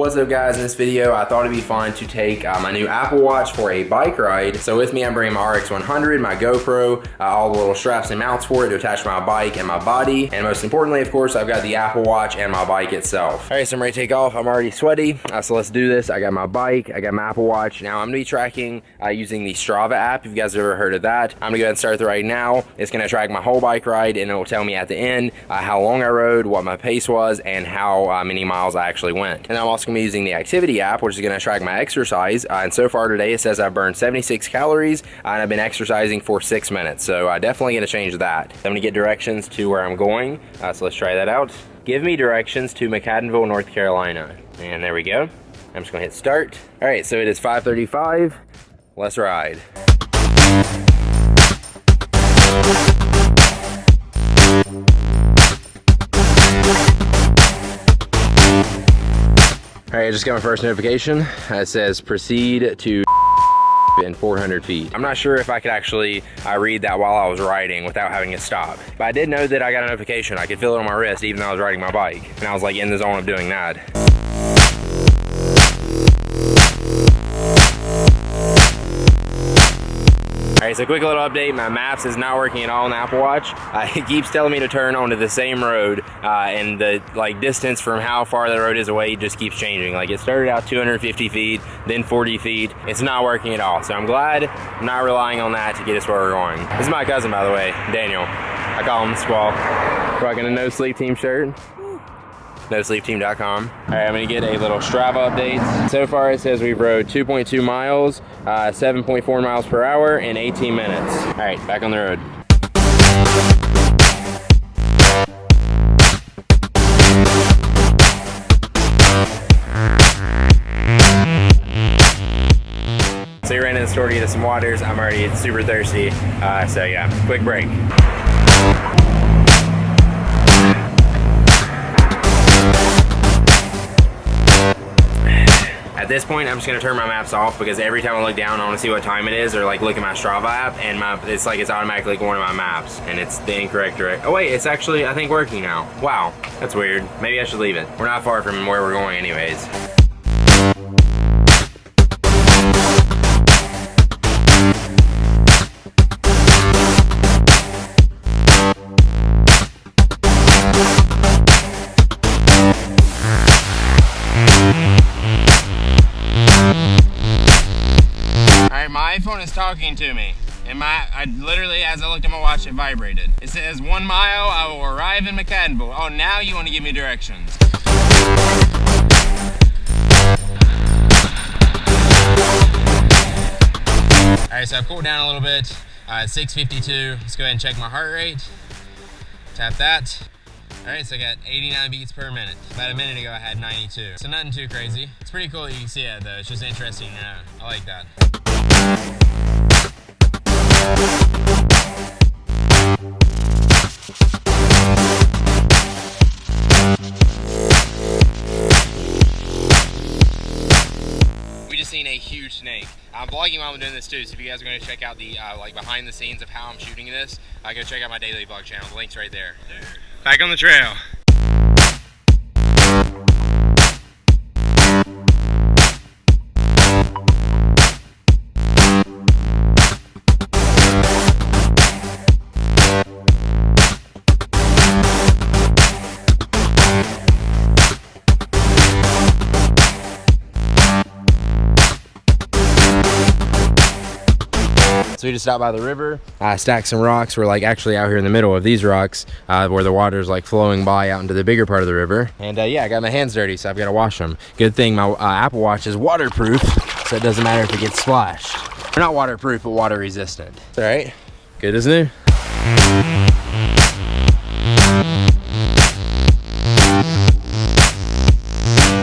What's up guys, in this video I thought it'd be fun to take my new Apple Watch for a bike ride. So with me I'm bringing my RX100, my GoPro, all the little straps and mounts for it to attach to my bike and my body. And most importantly, of course, I've got the Apple Watch and my bike itself. All right, so I'm ready to take off. I'm already sweaty, so let's do this. I got my bike, I got my Apple Watch. Now I'm gonna be tracking using the Strava app, if you guys have ever heard of that. I'm gonna go ahead and start the ride now. It's gonna track my whole bike ride and it will tell me at the end how long I rode, what my pace was, and how many miles I actually went. And I'm also gonna be using the activity app, which is gonna track my exercise. And so far today, it says I've burned 76 calories and I've been exercising for 6 minutes. So definitely gonna change that. I'm gonna get directions to where I'm going. So let's try that out. Give me directions to McAdenville, North Carolina. And there we go. I'm just gonna hit start. All right, so it is 5:35. Let's ride. All right, I just got my first notification. It says proceed to in 400 feet. I'm not sure if I could actually read that while I was riding without having to stop. But I did know that I got a notification. I could feel it on my wrist even though I was riding my bike. And I was like in the zone of doing that. Alright, so quick little update, my maps is not working at all on the Apple Watch. It keeps telling me to turn onto the same road, and the distance from how far the road is away just keeps changing. Like it started out 250 feet, then 40 feet. It's not working at all, so I'm glad I'm not relying on that to get us where we're going. This is my cousin, by the way, Daniel. I call him Squall. Rocking a No Sleep Team shirt. NoSleepTeam.com. All right, I'm gonna get a little Strava update. So far it says we've rode 2.2 miles, 7.4 miles per hour in 18 minutes. All right, back on the road. So we ran to the store to get us some waters. I'm already super thirsty, so yeah, quick break. At this point, I'm just gonna turn my maps off because every time I look down, I wanna see what time it is or like look at my Strava app and it's like it's automatically going to my maps and it's the incorrect direction. Oh wait, it's actually, I think, working now. Wow, that's weird. Maybe I should leave it. We're not far from where we're going anyways. My iPhone is talking to me, and I literally, as I looked at my watch, it vibrated. It says 1 mile, I will arrive in McAdenville. Oh, now you want to give me directions. All right, so I've cooled down a little bit. 6:52. Let's go ahead and check my heart rate. Tap that. All right, so I got 89 beats per minute. About a minute ago, I had 92. So nothing too crazy. It's pretty cool that you can see it though. It's just interesting to know. I like that. We just seen a huge snake. I'm vlogging while I'm doing this too, so if you guys are going to check out the behind the scenes of how I'm shooting this, go check out my daily vlog channel. The link's right there. Back on the trail. So we just stopped by the river, stacked some rocks. We're like actually out here in the middle of these rocks where the water's like flowing by out into the bigger part of the river. And yeah, I got my hands dirty, so I've got to wash them. Good thing my Apple Watch is waterproof, so it doesn't matter if it gets splashed. They're not waterproof, but water resistant. All right, good as new.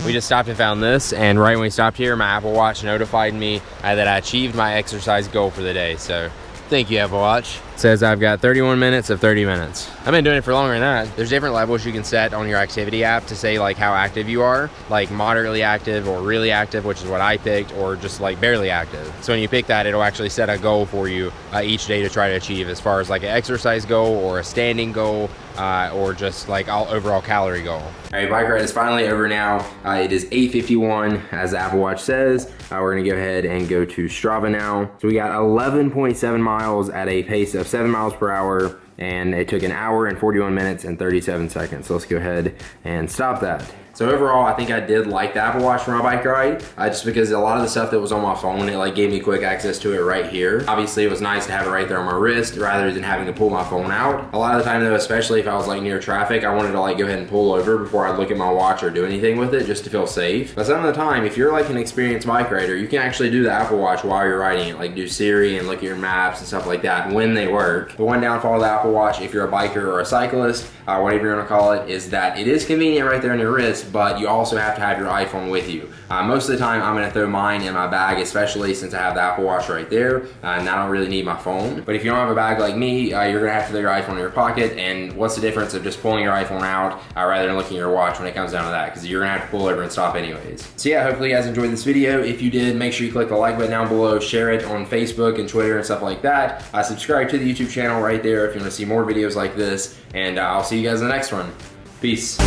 We just stopped and found this, and right when we stopped here, my Apple Watch notified me that I achieved my exercise goal for the day. So thank you, Apple Watch. says I've got 31 minutes of 30 minutes. I've been doing it for longer than that. There's different levels you can set on your activity app to say like how active you are, like moderately active or really active, which is what I picked, or just like barely active. So when you pick that, it'll actually set a goal for you each day to try to achieve, as far as like an exercise goal or a standing goal, or just like overall calorie goal. All right, bike ride is finally over now. It is 8:51 as the Apple Watch says. We're gonna go ahead and go to Strava now. So we got 11.7 miles at a pace of 7 miles per hour, and it took 1 hour and 41 minutes and 37 seconds. So let's go ahead and stop that. So overall, I think I did like the Apple Watch for my bike ride, just because a lot of the stuff that was on my phone, it like gave me quick access to it right here. Obviously, it was nice to have it right there on my wrist rather than having to pull my phone out. A lot of the time though, especially if I was like near traffic, I wanted to like go ahead and pull over before I'd look at my watch or do anything with it, just to feel safe. But some of the time, if you're like an experienced bike rider, you can actually do the Apple Watch while you're riding it, like do Siri and look at your maps and stuff like that when they work. The one downfall of the Apple Watch, if you're a biker or a cyclist, whatever you're gonna call it, is that it is convenient right there on your wrist, but you also have to have your iPhone with you. Most of the time I'm gonna throw mine in my bag, especially since I have the Apple Watch right there, and I don't really need my phone. But if you don't have a bag like me, you're gonna have to throw your iPhone in your pocket, and what's the difference of just pulling your iPhone out rather than looking at your watch when it comes down to that, because you're gonna have to pull over and stop anyways. So yeah, hopefully you guys enjoyed this video. If you did, make sure you click the like button down below, share it on Facebook and Twitter and stuff like that. Subscribe to the YouTube channel right there if you wanna see more videos like this, and I'll see you guys in the next one. Peace.